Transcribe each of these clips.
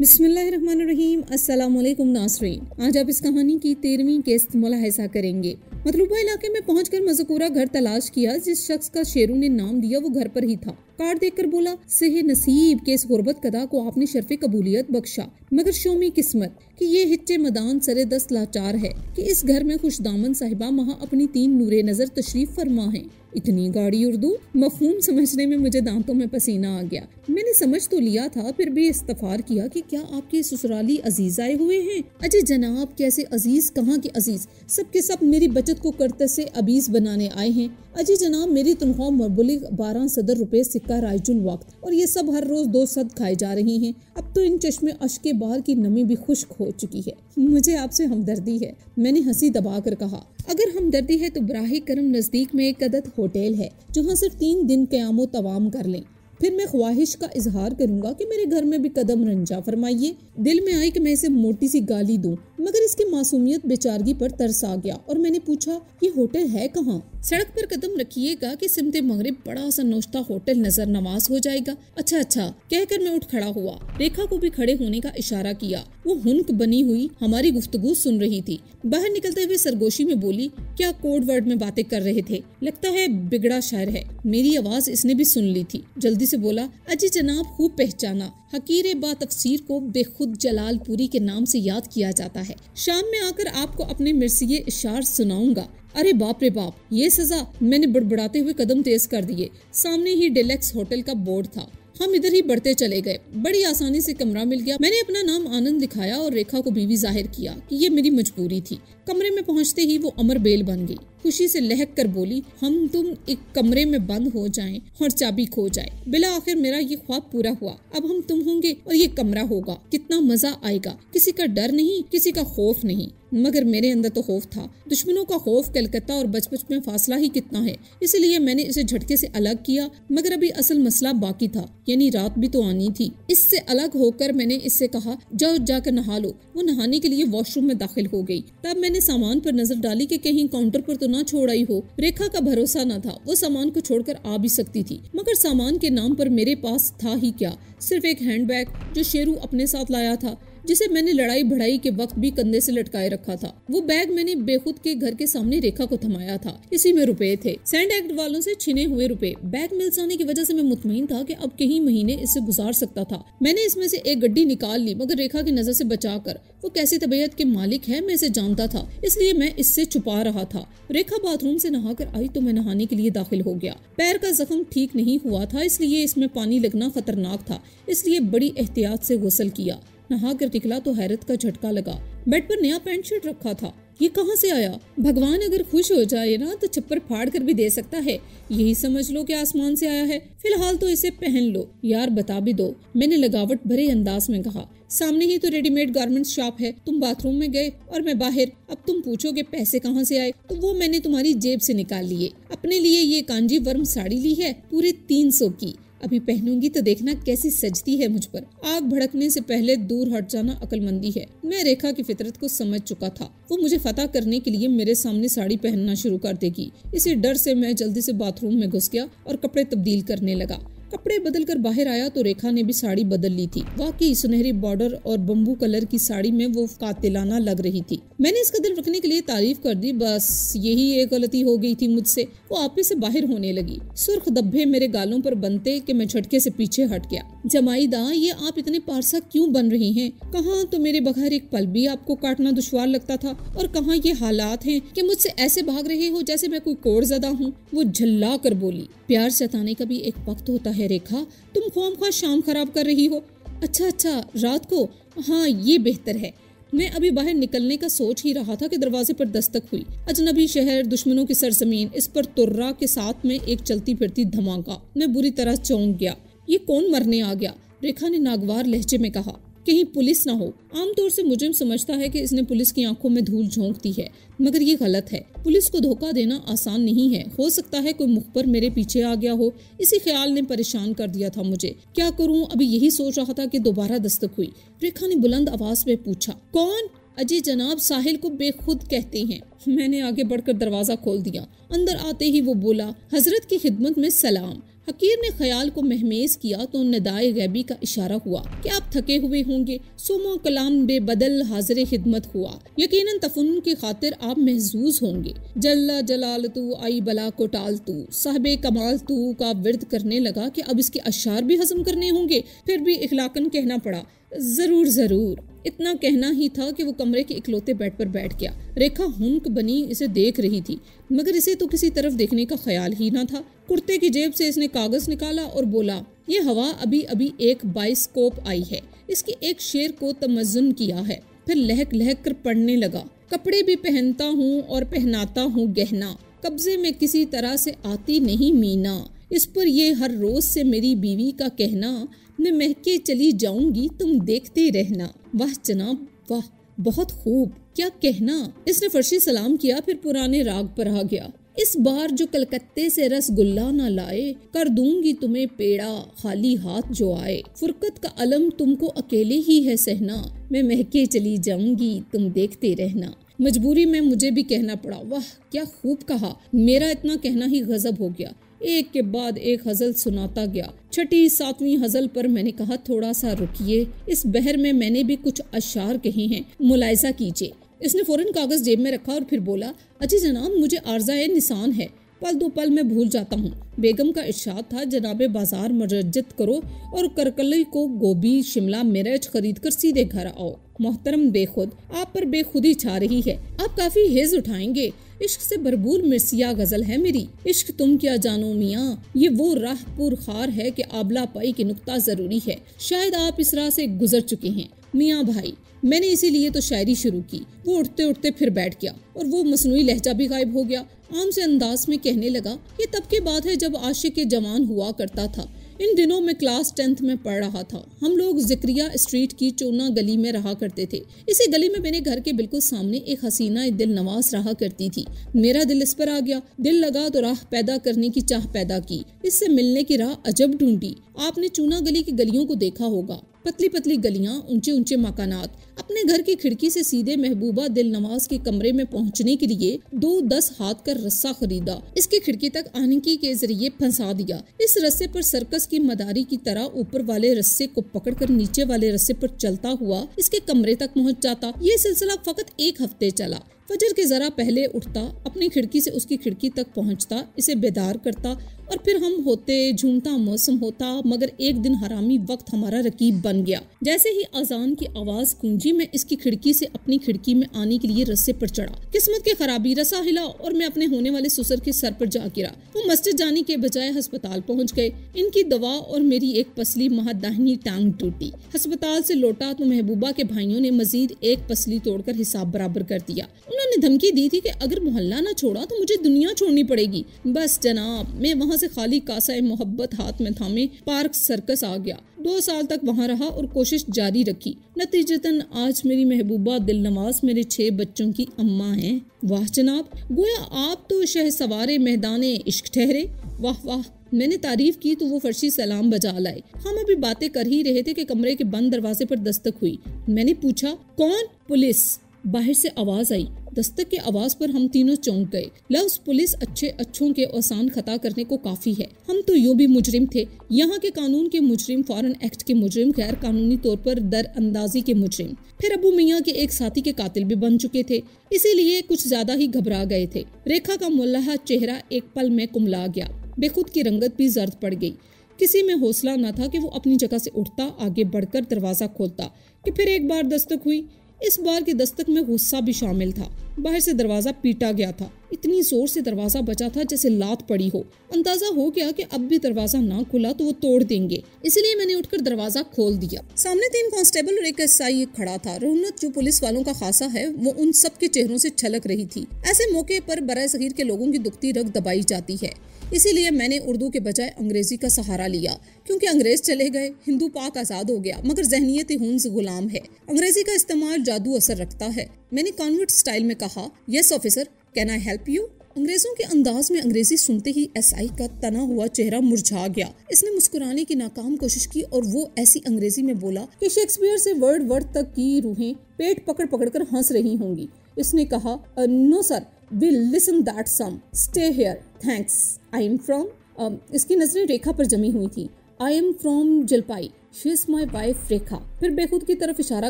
बिस्मिल्लाहिर्रहमानिर्रहीम। अस्सलाम वालेकुम नाज़रीन। आज आप इस कहानी की 13वीं किस्त मुलाहिज़ा करेंगे। मतलूबा इलाके में पहुंचकर मज़कूरा घर तलाश किया। जिस शख्स का शेरू ने नाम दिया वो घर पर ही था। कार्ड देखकर बोला, सेह नसीब के इस गुर्बत कदा को आपने शर्फ़े कबूलियत बख्शा, मगर शोमी किस्मत कि ये हिच्चे मदान सरे दस्त लाचार है कि इस घर में खुशदामन साहिबा महा अपनी 3 नूरे नजर तशरीफ फरमा है। इतनी गाढ़ी उर्दू मफहूम समझने में मुझे दांतों में पसीना आ गया। मैंने समझ तो लिया था, फिर भी इस्तफार किया कि क्या आपके ससुराली अजीज आए हुए हैं? अजय जनाब, कैसे अजीज, कहाँ के अजीज, सब के सब मेरी बचत को करते से अबीज बनाने आए हैं। अजय जनाब, मेरी तनख्वाह मरबुली 12 सदर रुपए सिक्का राइजुल वक्त, और ये सब हर रोज 2 सद खाए जा रही हैं। अब तो इन चश्मे अश्के बाहर की नमी भी खुश्क हो चुकी है। मुझे आपसे हमदर्दी है, मैंने हंसी दबा कर कहा। अगर हमदर्दी है तो बराहे करम नजदीक में एक अदद होटल है जहाँ सिर्फ 3 दिन क़यामो तवाम कर लें, फिर मैं ख्वाहिश का इजहार करूंगा कि मेरे घर में भी कदम रंजा फरमाइए। दिल में आई कि मैं इसे मोटी सी गाली दूं, मगर इसकी मासूमियत बेचारगी पर तरस आ गया और मैंने पूछा, ये होटल है कहाँ? सड़क पर कदम रखिएगा कि सिमते मगरिब बड़ा सा नोश्ता होटल नजर नवाज हो जाएगा। अच्छा अच्छा कहकर मैं उठ खड़ा हुआ। रेखा को भी खड़े होने का इशारा किया। वो हुनक बनी हुई हमारी गुफ्तगू सुन रही थी। बाहर निकलते हुए सरगोशी में बोली, क्या कोड वर्ड में बातें कर रहे थे? लगता है बिगड़ा शायर है। मेरी आवाज इसने भी सुन ली थी। जल्दी से बोला, अजी जनाब, खूब पहचाना। हकीरे बा तफसीर को बेखुद जलालपुरी के नाम से याद किया जाता है। शाम में आकर आपको अपने मिर्सिये इशार सुनाऊंगा। अरे बाप रे बाप, ये सजा! मैंने बड़बड़ाते हुए कदम तेज कर दिए। सामने ही डिलेक्स होटल का बोर्ड था। हम इधर ही बढ़ते चले गए। बड़ी आसानी से कमरा मिल गया। मैंने अपना नाम आनंद लिखाया और रेखा को भी जाहिर किया कि ये मेरी मजबूरी थी। कमरे में पहुंचते ही वो अमर बेल बन गई। खुशी से लहक कर बोली, हम तुम एक कमरे में बंद हो जाएं और चाबी खो जाए। बिला आखिर मेरा ये ख्वाब पूरा हुआ। अब हम तुम होंगे और ये कमरा होगा। कितना मजा आएगा। किसी का डर नहीं, किसी का खौफ नहीं, मगर मेरे अंदर तो खौफ था। दुश्मनों का खौफ कलकत्ता और बचपच में फासला ही कितना है। इसलिए मैंने इसे झटके से अलग किया, मगर अभी असल मसला बाकी था, यानी रात भी तो आनी थी। इससे अलग होकर मैंने इससे कहा, जाओ जाकर नहा लो। वो नहाने के लिए वॉशरूम में दाखिल हो गई। तब मैंने सामान पर नजर डाली कि कहीं काउंटर पर तो ना छोड़ आई हो। रेखा का भरोसा न था, वो सामान को छोड़कर आ भी सकती थी, मगर सामान के नाम पर मेरे पास था ही क्या? सिर्फ एक हैंडबैग जो शेरू अपने साथ लाया था, जिसे मैंने लड़ाई भड़ाई के वक्त भी कंधे से लटकाए रखा था। वो बैग मैंने बेखुद के घर के सामने रेखा को थमाया था। इसी में रुपए थे, सैंड एक्ट वालों से छिने हुए रुपए। बैग मिल जाने की वजह से मैं मुतमईन था कि अब कई महीने इससे गुजार सकता था। मैंने इसमें से एक गड्डी निकाल ली, मगर रेखा की नजर से बचाकर। वो कैसी तबीयत के मालिक है मैं इसे जानता था, इसलिए मैं इससे छुपा रहा था। रेखा बाथरूम से नहाकर आई तो मैं नहाने के लिए दाखिल हो गया। पैर का जख्म ठीक नहीं हुआ था, इसलिए इसमें पानी लगना खतरनाक था, इसलिए बड़ी एहतियात से गुस्ल किया। नहा कर निकला तो हैरत का झटका लगा। बेड पर नया पैंट शर्ट रखा था। ये कहाँ से आया? भगवान अगर खुश हो जाए ना तो छप्पर फाड़ कर भी दे सकता है। यही समझ लो कि आसमान से आया है। फिलहाल तो इसे पहन लो। यार बता भी दो, मैंने लगावट भरे अंदाज में कहा। सामने ही तो रेडीमेड गारमेंट्स शॉप है। तुम बाथरूम में गए और मैं बाहर। अब तुम पूछोगे पैसे कहाँ से आए, तो वो मैंने तुम्हारी जेब से निकाल लिए। अपने लिए ये कांजीवरम साड़ी ली है, पूरे 300 की। अभी पहनूंगी तो देखना कैसी सजती है मुझ पर। आग भड़कने से पहले दूर हट जाना अक्लमंदी है। मैं रेखा की फितरत को समझ चुका था। वो मुझे फतह करने के लिए मेरे सामने साड़ी पहनना शुरू कर देगी। इसी डर से मैं जल्दी से बाथरूम में घुस गया और कपड़े तब्दील करने लगा। कपड़े बदल कर बाहर आया तो रेखा ने भी साड़ी बदल ली थी। वाकई सुनहरी बॉर्डर और बम्बू कलर की साड़ी में वो कातिलाना लग रही थी। मैंने इसका दिल रखने के लिए तारीफ कर दी, बस यही एक गलती हो गई थी मुझसे। वो आपे से बाहर होने लगी। सुर्ख धब्बे मेरे गालों पर बनते कि मैं झटके से पीछे हट गया। जमाईदा, ये आप इतने पारसा क्यों बन रही हैं? कहाँ तो मेरे बगैर एक पल भी आपको काटना दुश्वार लगता था, और कहाँ ये हालात हैं कि मुझसे ऐसे भाग रहे हो जैसे मैं कोई कोड़ज़दा हूँ। वो झल्ला कर बोली, प्यार जताने का भी एक वक्त होता है रेखा, तुम ख्वामख्वाह शाम खराब कर रही हो। अच्छा रात को? हाँ ये बेहतर है। मैं अभी बाहर निकलने का सोच ही रहा था कि दरवाजे पर दस्तक हुई। अजनबी शहर, दुश्मनों की सरजमीन, इस पर तुर्रा के साथ में एक चलती फिरती धमाका। मैं बुरी तरह चौंक गया। ये कौन मरने आ गया? रेखा ने नागवार लहजे में कहा। कहीं पुलिस ना हो। आमतौर से मुजरिम समझता है कि इसने पुलिस की आंखों में धूल झोंक दी है, मगर ये गलत है। पुलिस को धोखा देना आसान नहीं है। हो सकता है कोई मुखबर मेरे पीछे आ गया हो। इसी ख्याल ने परेशान कर दिया था मुझे। क्या करूं? अभी यही सोच रहा था कि दोबारा दस्तक हुई। रेखा ने बुलंद आवाज में पूछा, कौन? अजी जनाब, साहिल को बेखुद कहते हैं। मैंने आगे बढ़कर दरवाजा खोल दिया। अंदर आते ही वो बोला, हजरत की खिदमत में सलाम। हकीर ने ख्याल को महमेज किया तो निदाए गैबी का इशारा हुआ कि आप थके हुए होंगे। सुमो कलाम बेबदल हाजिर खिदमत हुआ। यकीनन तफन्नुन की खातिर आप महजूज होंगे। जल्ला जलाल तू आई बला को टाल तू साहबे कमाल तू का विर्द करने लगा कि अब इसके अशार भी हजम करने होंगे। फिर भी इखलाकन कहना पड़ा, जरूर जरूर। इतना कहना ही था कि वो कमरे के इकलौते बेड पर बैठ गया। रेखा हुनक बनी इसे देख रही थी, मगर इसे तो किसी तरफ देखने का ख्याल ही ना था। कुर्ते की जेब से इसने कागज निकाला और बोला, ये हवा अभी अभी एक बाइस्कोप आई है, इसकी एक शेर को तमज्जुन किया है। फिर लहक लहक कर पढ़ने लगा। कपड़े भी पहनता हूँ और पहनाता हूँ गहना, कब्जे में किसी तरह से आती नहीं मीना। इस पर ये हर रोज से मेरी बीवी का कहना, मैं महके चली जाऊंगी तुम देखते रहना। वाह जनाब वाह, बहुत खूब, क्या कहना। इसने फर्शी सलाम किया, फिर पुराने राग पर आ गया। इस बार जो कलकत्ते से रसगुल्ला न लाए, कर दूंगी तुम्हें पेड़ा खाली हाथ जो आए। फुरकत का अलम तुमको अकेले ही है सहना, मैं महके चली जाऊंगी तुम देखते रहना। मजबूरी में मुझे भी कहना पड़ा। वाह क्या खूब कहा। मेरा इतना कहना ही गजब हो गया। एक के बाद एक हजल सुनाता गया। छठी सातवीं हजल पर मैंने कहा, थोड़ा सा रुकिए, इस बहर में मैंने भी कुछ अशार कहे हैं, मुलायजा कीजिए। इसने फौरन कागज जेब में रखा और फिर बोला, अजी जनाब मुझे आर्ज़ाए निशान है, पल दो पल में भूल जाता हूँ। बेगम का इरशाद था, जनाबे बाजार मरज्जत करो और करकली को गोभी शिमला मिर्च खरीद कर सीधे घर आओ। मोहतरम बेखुद, आप पर बेखुदी छा रही है, आप काफी हेज उठाएंगे। इश्क से भरपूर मिर्सिया गजल है मेरी। इश्क तुम क्या जानो मियाँ, ये वो राह पुर खार है कि आबला पाई की नुक्ता जरूरी है। शायद आप इस राह से गुजर चुके हैं मियाँ भाई, मैंने इसीलिए तो शायरी शुरू की। वो उठते उठते फिर बैठ गया और वो मसनूई लहजा भी गायब हो गया। आम से अंदाज में कहने लगा, ये तब की बात है जब आशिक के जवान हुआ करता था। इन दिनों में क्लास 10th में पढ़ रहा था। हम लोग जिक्रिया स्ट्रीट की चोना गली में रहा करते थे। इसी गली में मेरे घर के बिल्कुल सामने एक हसीना दिल नवाज रहा करती थी। मेरा दिल इस पर आ गया। दिल लगा तो राह पैदा करने की चाह पैदा की। इससे मिलने की राह अजब ढूंढी। आपने चूना गली की गलियों को देखा होगा, पतली पतली गलियां, ऊंचे ऊंचे मकानात। अपने घर की खिड़की से सीधे महबूबा दिल नवाज के कमरे में पहुंचने के लिए 2 10 हाथ का रस्सा खरीदा। इसकी खिड़की तक आनिकी के जरिए फंसा दिया। इस रस्से पर सर्कस की मदारी की तरह ऊपर वाले रस्से को पकड़कर नीचे वाले रस्से पर चलता हुआ इसके कमरे तक पहुंच जाता। ये सिलसिला फकत 1 हफ्ते चला। फजर के जरा पहले उठता, अपनी खिड़की से उसकी खिड़की तक पहुंचता, इसे बेदार करता और फिर हम होते, झूमता मौसम होता। मगर एक दिन हरामी वक्त हमारा रकीब बन गया। जैसे ही अजान की आवाज गूंजी, मैं इसकी खिड़की से अपनी खिड़की में आने के लिए रस्से पर चढ़ा। किस्मत की खराबी, रस्सा हिला और मैं अपने होने वाले ससुर के सर पर जा गिरा। वो मस्जिद जाने के बजाय अस्पताल पहुंच गए। इनकी दवा और मेरी एक पसली दाहिनी टांग टूटी। अस्पताल से लौटा तो महबूबा के भाइयों ने मजीद एक पसली तोड़कर हिसाब बराबर कर दिया। उन्होंने धमकी दी थी कि अगर मोहल्ला न छोड़ा तो मुझे दुनिया छोड़नी पड़ेगी। बस जनाब, मैं वहाँ से खाली कासा मोहब्बत हाथ में थामे पार्क सर्कस आ गया। 2 साल तक वहाँ रहा और कोशिश जारी रखी। नतीजतन आज मेरी महबूबा दिल नवाज मेरे 6 बच्चों की अम्मा हैं। वाह जनाब, गोया आप तो शहसवारे मैदाने इश्क ठहरे। वाह वाह, मैंने तारीफ की तो वो फर्शी सलाम बजा लाए। हम अभी बातें कर ही रहे थे कि कमरे के बंद दरवाजे पर दस्तक हुई। मैंने पूछा, कौन? पुलिस। बाहर से आवाज आई। दस्तक की आवाज पर हम तीनों चौंक गए। लफ्ज़ पुलिस अच्छों के आसान खता करने को काफी है। हम तो यूं भी मुजरिम थे। यहाँ के कानून के मुजरिम, फॉरेन एक्ट के मुजरिम, गैर कानूनी तौर पर दर अंदाजी के मुजरिम। फिर अबू मियाँ के एक साथी के कातिल भी बन चुके थे, इसीलिए कुछ ज्यादा ही घबरा गए थे। रेखा का मुल्लाहा चेहरा एक पल में कुमला गया। बेखुद की रंगत भी जर्द पड़ गई। किसी में हौसला न था कि वो अपनी जगह से उठता, आगे बढ़कर दरवाजा खोलता कि फिर एक बार दस्तक हुई। इस बार की दस्तक में गुस्सा भी शामिल था। बाहर से दरवाजा पीटा गया था। इतनी जोर से दरवाजा बचा था जैसे लात पड़ी हो। अंदाजा हो गया कि अब भी दरवाजा ना खुला तो वो तोड़ देंगे, इसलिए मैंने उठकर दरवाजा खोल दिया। सामने 3 कांस्टेबल और एक एसआई खड़ा था। रौनक जो पुलिस वालों का खासा है, वो उन सब के चेहरों से छलक रही थी। ऐसे मौके पर बराए सगीर के लोगों की दुखती रग दबाई जाती है। इसीलिए मैंने उर्दू के बजाय अंग्रेजी का सहारा लिया, क्योंकि अंग्रेज चले गए, हिंदू पाक आजाद हो गया, मगर जहनियत हुन्स गुलाम है। अंग्रेजी का इस्तेमाल जादू असर रखता है। मैंने कॉन्वर्ट स्टाइल में कहा, yes officer, can I help you? अंग्रेजों के अंदाज में अंग्रेजी सुनते ही एसआई का तना हुआ चेहरा मुरझा गया। इसने मुस्कुराने की नाकाम कोशिश की और वो ऐसी अंग्रेजी में बोला कि शेक्सपियर से वर्ड वर्ड तक की रूहें पेट पकड़ पकड़ कर हंस रही होंगी। इसने कहा, no sir, we'll listen that some. Stay here. Thanks. I'm from इसकी नजरें रेखा पर जमी हुई थी। I am from Jalpai, she is my wife Rekha. फिर बेखुद की तरफ इशारा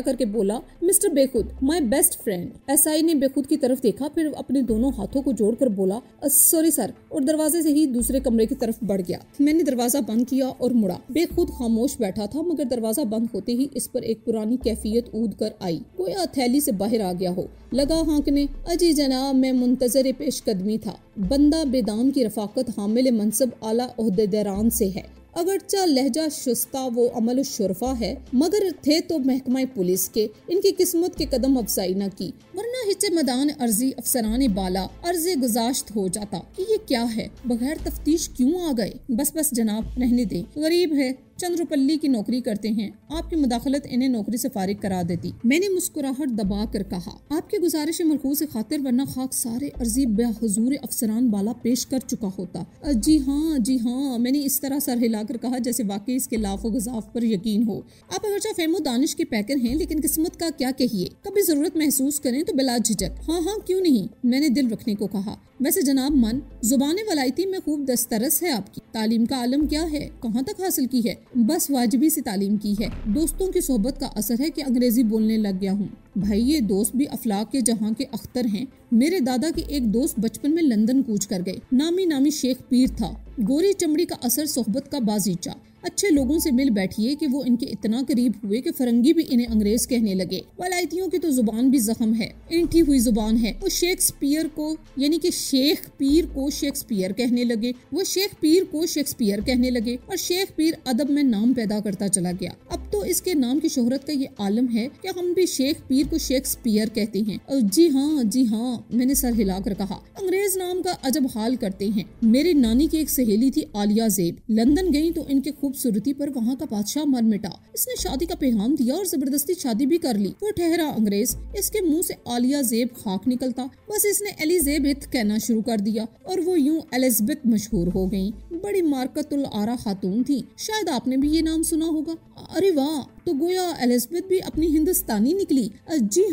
करके बोला, mister Bekhud, my best friend. SI ने बेखुद की तरफ देखा, फिर अपने दोनों हाथों को जोड़कर बोला, सॉरी सर, और दरवाजे से ही दूसरे कमरे की तरफ बढ़ गया। मैंने दरवाजा बंद किया और मुड़ा। बेखुद खामोश बैठा था, मगर दरवाजा बंद होते ही इस पर एक पुरानी कैफियत ऊद कर आई, कोई थैली से बाहर आ गया हो। लगा हाँकने, अजी जनाब, मैं मुंतजर पेशकदमी था। बंदा बेदाम की रफाकत हामिल मनसब आला ओहदेदारान से है। अगरचा लहजा शुस्ता वो अमल शुरफा है, मगर थे तो महकमा पुलिस के। इनकी किस्मत के कदम अफजाई न की, वरना हिचे मैदान अर्जी अफसरान बाला अर्जे गुजाश्त हो जाता कि ये क्या है, बगैर तफ्तीश क्यों आ गए। बस जनाब, रहने दें, गरीब है, चंद रुपल्ली की नौकरी करते हैं, आपकी मुदाखलत इन्हें नौकरी से फारिग करा देती। मैंने मुस्कुराहट दबा कर कहा, आपकी गुजारिश मलखूस खातिर, वरना खाक सारे अर्जी बेहुजूर अफसरान बाला पेश कर चुका होता। जी हाँ, मैंने इस तरह सर हिलाकर कहा जैसे वाकई इसके लाफो गजाफ पर यकीन हो। आप अगरचा फेमो दानिश के पैकर हैं, लेकिन किस्मत का क्या कहिए, कभी जरूरत महसूस करें तो बिला झिझक हाँ क्यों नहीं, मैंने दिल रखने को कहा। वैसे जनाब मन, जुबान वलायती में खूब दस्तरस है आपकी। तालीम का आलम क्या है, कहाँ तक हासिल की है? बस वाजिबी से तालीम की है। दोस्तों की सोहबत का असर है कि अंग्रेजी बोलने लग गया हूँ। भाई ये दोस्त भी अफलाक के जहाँ के अख्तर हैं। मेरे दादा के एक दोस्त बचपन में लंदन कूच कर गए। नामी शेख पीर था, गोरी चमड़ी का असर, सोहबत का बाजीचा। अच्छे लोगों से मिल बैठिए कि वो इनके इतना करीब हुए कि फरंगी भी इन्हें अंग्रेज कहने लगे। वलायतियों की तो जुबान भी जख्म है, इंठी हुई जुबान है। वो शेक्सपियर को यानी कि शेख पीर को शेक्सपियर कहने लगे, वो शेख पीर को शेक्सपियर कहने लगे, और शेख पीर अदब में नाम पैदा करता चला गया। अब तो इसके नाम की शोहरत का ये आलम है कि हम भी शेख पीर को शेक्सपियर कहते हैं। और जी हाँ, मैंने सर हिलाकर कहा, अंग्रेज नाम का अजब हाल करते हैं। मेरी नानी की एक सहेली थी आलिया ज़ेब, लंदन गई तो इनके खूबसूरती पर वहाँ का बादशाह मर मिटा। इसने शादी का पैगाम दिया और जबरदस्ती शादी भी कर ली। वो ठहरा अंग्रेज, इसके मुंह से आलिया ज़ेब खाक निकलता, बस इसने एलिज़ेबेथ कहना शुरू कर दिया और वो यूं एलिज़ाबेथ मशहूर हो गई। बड़ी मार्कतुल आरा खातून थी, शायद आपने भी ये नाम सुना होगा। अरे वाह, तो गोया एलिज़ाबेथ भी अपनी हिंदुस्तानी निकली। जी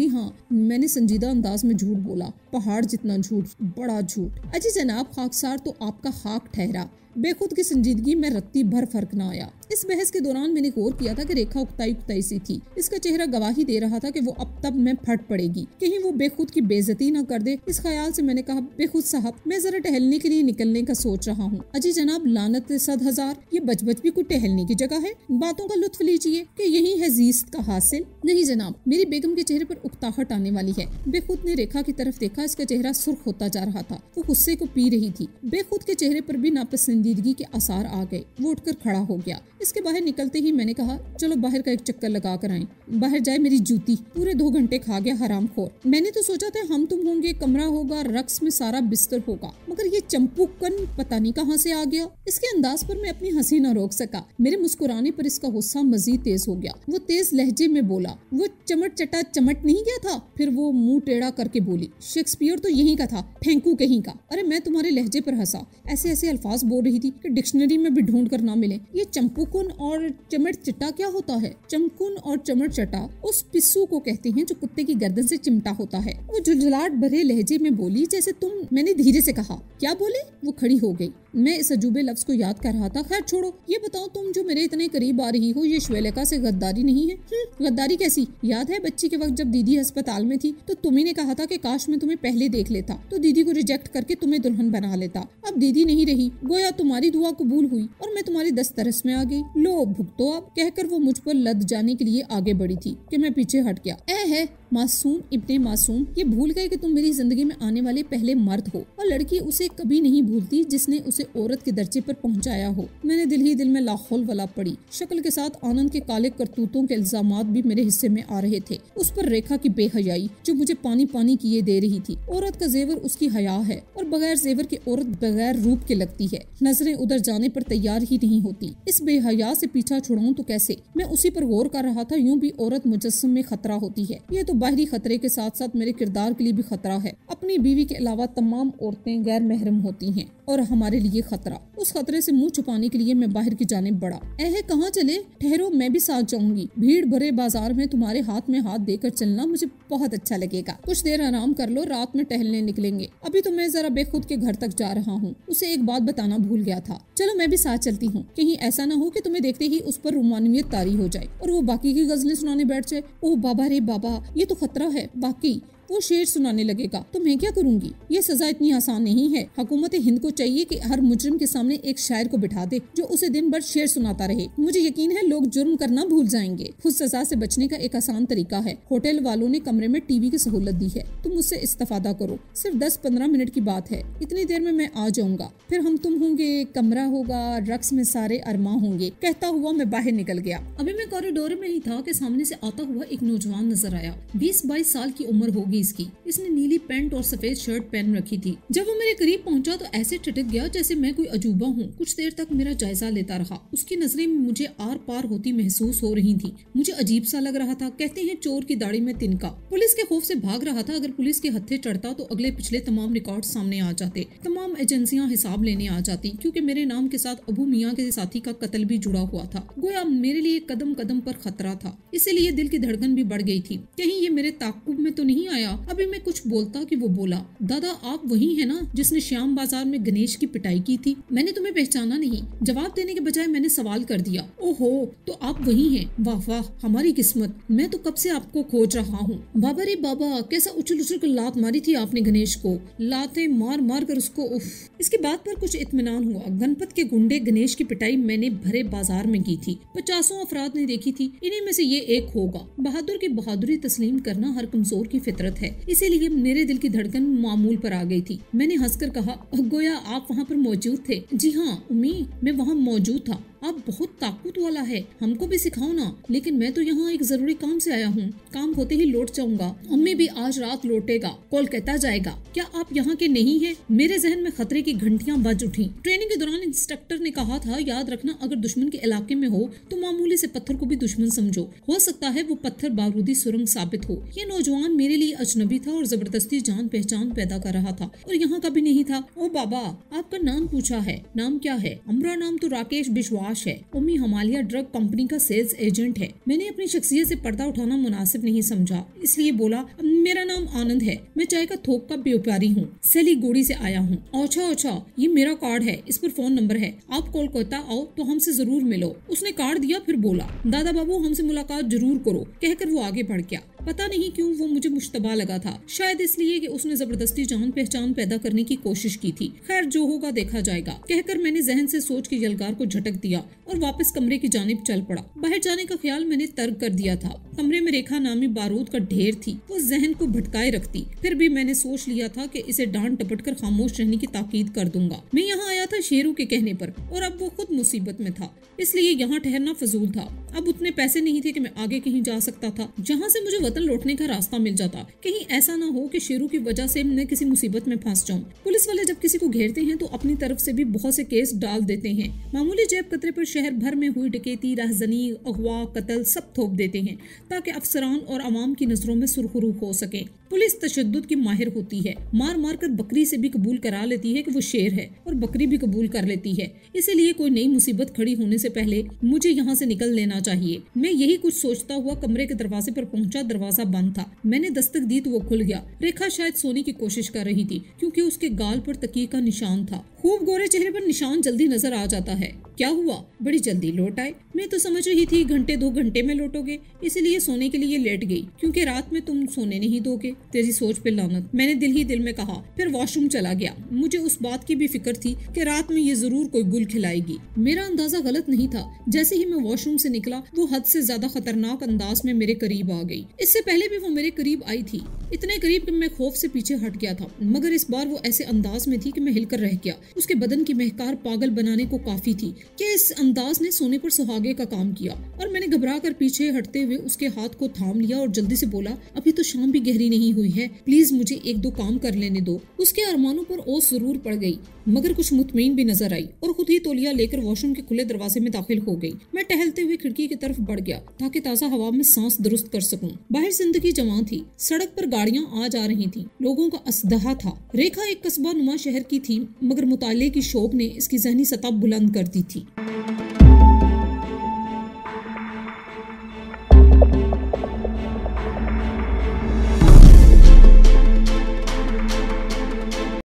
हाँ, मैंने संजीदा अंदाज में झूठ बोला, पहाड़ जितना झूठ, बड़ा झूठ। अजी जनाब, खाकसार तो आपका खाक ठहरा। बेखुद की संजीदगी में रत्ती भर फर्क न आया। इस बहस के दौरान मैंने गौर किया था कि रेखा उकताई सी थी। इसका चेहरा गवाही दे रहा था कि वो अब तब में फट पड़ेगी, कहीं वो बेखुद की बेइज्जती न कर दे। इस ख्याल से मैंने कहा, बेखुद साहब, मैं जरा टहलने के लिए निकलने का सोच रहा हूँ। अजी जनाब, लानत 100,000, ये बच भी कुछ टहलने की जगह है। बातों का लुत्फ लीजिए कि यही है जीस्त का हासिल। नहीं जनाब, मेरी बेगम के चेहरे पर उकताहट आने वाली है। बेखुद ने रेखा की तरफ देखा, इसका चेहरा सुर्ख होता जा रहा था। वो गुस्से को पी रही थी। बेखुद के चेहरे पर भी नापसंदीदगी के आसार आ गए। वो उठकर खड़ा हो गया। इसके बाहर निकलते ही मैंने कहा, चलो बाहर का एक चक्कर लगा कर आएं। बाहर जाए मेरी जूती, पूरे 2 घंटे खा गया हरामखोर। मैंने तो सोचा था हम तुम होंगे, कमरा होगा, रक्स में सारा बिस्तर होगा, मगर ये चंपूकन पता नहीं कहाँ से आ गया। इसके अंदाज पर मैं अपनी हंसी न रोक सका। मेरे मुस्कुराने पर इसका गुस्सा मजीद तेज हो गया। वो तेज लहजे में बोला, वो चमट चटा चमट नहीं गया था? फिर वो मुंह टेढ़ा करके बोली, शेक्सपियर तो यहीं का था, फेंकू कहीं का। अरे मैं तुम्हारे लहजे पर हंसा। ऐसे ऐसे अल्फाज बोल रही थी कि डिक्शनरी में भी ढूंढ कर ना मिले। ये चंपुकुन और चमट चटा क्या होता है? चमकुन और चमट चटा उस पिस्सू को कहते हैं जो कुत्ते की गर्दन से चिमटा होता है। वो झुंझलाहट भरे लहजे में बोली, जैसे तुम। मैंने धीरे से कहा, क्या बोले? वो खड़ी हो गई। मैं इस अजूबे लफ्ज को याद कर रहा था। खैर छोड़ो, ये बताओ, तुम जो मेरे इतने करीब आ रही हो, ये श्वेलिका से गद्दारी नहीं है? गद्दारी कैसी? याद है बच्ची के वक्त जब दीदी अस्पताल में थी तो तुम्ही ने कहा था कि काश मैं तुम्हें पहले देख लेता तो दीदी को रिजेक्ट करके तुम्हें दुल्हन बना लेता। अब दीदी नहीं रही, गोया तुम्हारी दुआ कबूल हुई और मैं तुम्हारी दस्तरस में आ गई। लो भुगतो अब, कहकर वो मुझ पर लद जाने के लिए आगे बढ़ी थी कि मैं पीछे हट गया। है मासूम इब्ने मासूम, ये भूल गए कि तुम मेरी जिंदगी में आने वाले पहले मर्द हो, और लड़की उसे कभी नहीं भूलती जिसने उसे औरत के दर्जे पर पहुंचाया हो। मैंने दिल ही दिल में लाखोल वाला पड़ी। शक्ल के साथ आनंद के काले करतूतों के इल्जामात भी मेरे हिस्से में आ रहे थे। उस पर रेखा की बेहयाई जो मुझे पानी पानी किए दे रही थी। औरत का जेवर उसकी हया है और बगैर जेवर की औरत बगैर रूप के लगती है। नजरें उधर जाने पर तैयार ही नहीं होती। इस बेहया से पीछा छुड़ाऊं तो कैसे? मैं उसी पर गौर कर रहा था। यूं भी औरत मुजस्सम में खतरा होती है। ये तो बाहरी खतरे के साथ साथ मेरे किरदार के लिए भी खतरा है। अपनी बीवी के अलावा तमाम औरतें गैर महरम होती हैं और हमारे लिए खतरा। उस खतरे से मुंह छुपाने के लिए मैं बाहर की जानिब बढ़ा। ऐहे कहाँ चले? ठहरो, मैं भी साथ जाऊंगी। भीड़ भरे बाजार में तुम्हारे हाथ में हाथ देकर चलना मुझे बहुत अच्छा लगेगा। कुछ देर आराम कर लो, रात में टहलने निकलेंगे। अभी तो मैं जरा बेखुद के घर तक जा रहा हूँ। उसे एक बात बताना भूल गया था। चलो मैं भी साथ चलती हूँ। कहीं ऐसा ना हो कि तुम्हें देखते ही उस पर रुमानियत तारी हो जाए और वो बाकी की गजलें सुनाने बैठ जाए। ओह बाबा रे बाबा, ये तो खतरा है। बाकी वो शेर सुनाने लगेगा तो मैं क्या करूंगी? ये सजा इतनी आसान नहीं है। हुकूमत हिंद को चाहिए कि हर मुजरिम के सामने एक शायर को बिठा दे जो उसे दिन भर शेर सुनाता रहे। मुझे यकीन है लोग जुर्म करना भूल जाएंगे। खुद सजा से बचने का एक आसान तरीका है। होटल वालों ने कमरे में टीवी की सहूलत दी है, तुम उससे इस्तेफादा करो। सिर्फ 10-15 मिनट की बात है। इतनी देर में मैं आ जाऊंगा। फिर हम तुम होंगे, कमरा होगा, रक्स में सारे अरमा होंगे। कहता हुआ मैं बाहर निकल गया। अभी मैं कॉरिडोर में ही था कि सामने से आता हुआ एक नौजवान नजर आया। 20-22 साल की उम्र होगी इसकी। इसने नीली पैंट और सफेद शर्ट पहन रखी थी। जब वो मेरे करीब पहुंचा तो ऐसे ठिठक गया जैसे मैं कोई अजूबा हूँ। कुछ देर तक मेरा जायजा लेता रहा। उसकी नजरें मुझे आर पार होती महसूस हो रही थी। मुझे अजीब सा लग रहा था। कहते हैं चोर की दाढ़ी में तिनका। पुलिस के खौफ से भाग रहा था। अगर पुलिस के हत्थे चढ़ता तो अगले पिछले तमाम रिकॉर्ड सामने आ जाते। तमाम एजेंसियां हिसाब लेने आ जाती, क्योंकि मेरे नाम के साथ अबू मियाँ के साथी का कत्ल भी जुड़ा हुआ था। गोया मेरे लिए कदम कदम पर खतरा था। इसीलिए दिल की धड़कन भी बढ़ गई थी। कहीं ये मेरे ताक़ुब में तो नहीं आया। अभी मैं कुछ बोलता कि वो बोला, दादा आप वही है ना जिसने श्याम बाजार में गणेश की पिटाई की थी? मैंने तुम्हें पहचाना नहीं। जवाब देने के बजाय मैंने सवाल कर दिया। ओहो, तो आप वही हैं। वाह वाह, हमारी किस्मत। मैं तो कब से आपको खोज रहा हूँ। बाबा रे बाबा, कैसा उछल उछल कर लात मारी थी आपने गणेश को। लातें मार मार कर उसको उफ। इसकी बात पर कुछ इत्मीनान हुआ। गणपत के गुंडे गणेश की पिटाई मैंने भरे बाजार में की थी। 50 अफराद ने देखी थी। इन्हीं में से ये एक होगा। बहादुर की बहादुरी तस्लीम करना हर कमजोर की फितरत है। इसीलिए मेरे दिल की धड़कन मामूल पर आ गई थी। मैंने हंसकर कहा, गोया आप वहाँ पर मौजूद थे? जी हाँ उम्मी, मैं वहाँ मौजूद था। आप बहुत ताकत वाला है, हमको भी सिखाओ ना। लेकिन मैं तो यहाँ एक जरूरी काम से आया हूँ। काम होते ही लौट जाऊंगा। अम्मी भी आज रात लौटेगा, कोलकाता जाएगा। क्या आप यहाँ के नहीं हैं? मेरे जहन में खतरे की घंटियाँ बज उठी। ट्रेनिंग के दौरान इंस्ट्रक्टर ने कहा था, याद रखना अगर दुश्मन के इलाके में हो तो मामूली से पत्थर को भी दुश्मन समझो। हो सकता है वो पत्थर बारूदी सुरंग साबित हो। ये नौजवान मेरे लिए अजनबी था और जबरदस्ती जान पहचान पैदा कर रहा था और यहाँ का भी नहीं था। ओ बाबा, आपका नाम पूछा है। नाम क्या है? हमारा नाम तो राकेश विश्वास है। उम्मी हिमालय ड्रग कंपनी का सेल्स एजेंट है। मैंने अपनी शख्सियत से पर्दा उठाना मुनासिब नहीं समझा, इसलिए बोला, मेरा नाम आनंद है। मैं चाय का थोक का व्यापारी हूँ। सिलीगुड़ी से आया हूँ। अच्छा अच्छा, ये मेरा कार्ड है, इस पर फोन नंबर है। आप कोलकाता आओ तो हमसे जरूर मिलो। उसने कार्ड दिया, फिर बोला, दादा बाबू हमसे मुलाकात जरूर करो। कहकर वो आगे बढ़ गया। पता नहीं क्यों वो मुझे मुश्तबा लगा था। शायद इसलिए कि उसने जबरदस्ती जान पहचान पैदा करने की कोशिश की थी। खैर जो होगा देखा जाएगा, कहकर मैंने जहन से सोच के यलगार को झटक दिया और वापस कमरे की जानिब चल पड़ा। बाहर जाने का ख्याल मैंने तर्क कर दिया था। कमरे में रेखा नामी बारूद का ढेर थी, वो जहन को भटकाए रखती। फिर भी मैंने सोच लिया था कि इसे डांट टपट कर खामोश रहने की ताकीद कर दूंगा। मैं यहाँ आया था शेरू के कहने पर और अब वो खुद मुसीबत में था, इसलिए यहाँ ठहरना फजूल था। अब उतने पैसे नहीं थे कि मैं आगे कहीं जा सकता था जहाँ से मुझे वतन लौटने का रास्ता मिल जाता। कहीं ऐसा ना हो कि शेरू की वजह से मैं किसी मुसीबत में फंस जाऊं। पुलिस वाले जब किसी को घेरते हैं तो अपनी तरफ से भी बहुत से केस डाल देते हैं। मामूली जेब कतरे पर शहर भर में हुई डकैती, राहजनी, अगवा, कत्ल सब थोप देते हैं ताकि अफसरान और अवाम की नजरों में सुरखरू हो सके। पुलिस तशद्दुद की माहिर होती है। मार मार कर बकरी से भी कबूल करा लेती है कि वो शेर है और बकरी भी कबूल कर लेती है। इसीलिए कोई नई मुसीबत खड़ी होने से पहले मुझे यहाँ से निकल लेना चाहिए। मैं यही कुछ सोचता हुआ कमरे के दरवाजे पर पहुंचा। दरवाजा बंद था। मैंने दस्तक दी तो वो खुल गया। रेखा शायद सोने की कोशिश कर रही थी क्योंकि उसके गाल पर तकिए का निशान था। खूब गोरे चेहरे पर निशान जल्दी नजर आ जाता है। क्या हुआ? बड़ी जल्दी लौट आए? मैं तो समझ रही थी 1-2 घंटे में लौटोगे, इसलिए सोने के लिए लेट गई क्योंकि रात में तुम सोने नहीं दोगे। तेरी सोच पे लानत, मैंने दिल ही दिल में कहा। फिर वॉशरूम चला गया। मुझे उस बात की भी फिक्र थी कि रात में ये जरूर कोई गुल खिलाएगी। मेरा अंदाजा गलत नहीं था। जैसे ही मैं वॉशरूम से निकला वो हद से ज्यादा खतरनाक अंदाज में मेरे करीब आ गई। इससे पहले भी वो मेरे करीब आई थी, इतने करीब कि मैं खौफ से पीछे हट गया था, मगर इस बार वो ऐसे अंदाज में थी कि मैं हिलकर रह गया। उसके बदन की महकार पागल बनाने को काफी थी। क्या इस अंदाज ने सोने पर सुहागे का काम किया। और मैंने घबरा कर पीछे हटते हुए उसके हाथ को थाम लिया और जल्दी से बोला, अभी तो शाम भी गहरी नहीं हुई है, प्लीज मुझे एक दो काम कर लेने दो। उसके अरमानों पर ओस जरूर पड़ गई, मगर कुछ मुतमईन भी नजर आई और खुद ही तौलिया लेकर वॉशरूम के खुले दरवाजे में दाखिल हो गई। मैं टहलते हुए खिड़की की तरफ बढ़ गया ताकि ताज़ा हवा में सांस दुरुस्त कर सकूं। बाहर जिंदगी जवां थी, सड़क पर गाड़ियां आ जा रही थीं, लोगों का असदहा था। रेखा एक कस्बा नुमा शहर की थी, मगर मुताले की शौक ने इसकी जहनी सतह बुलंद कर दी थी।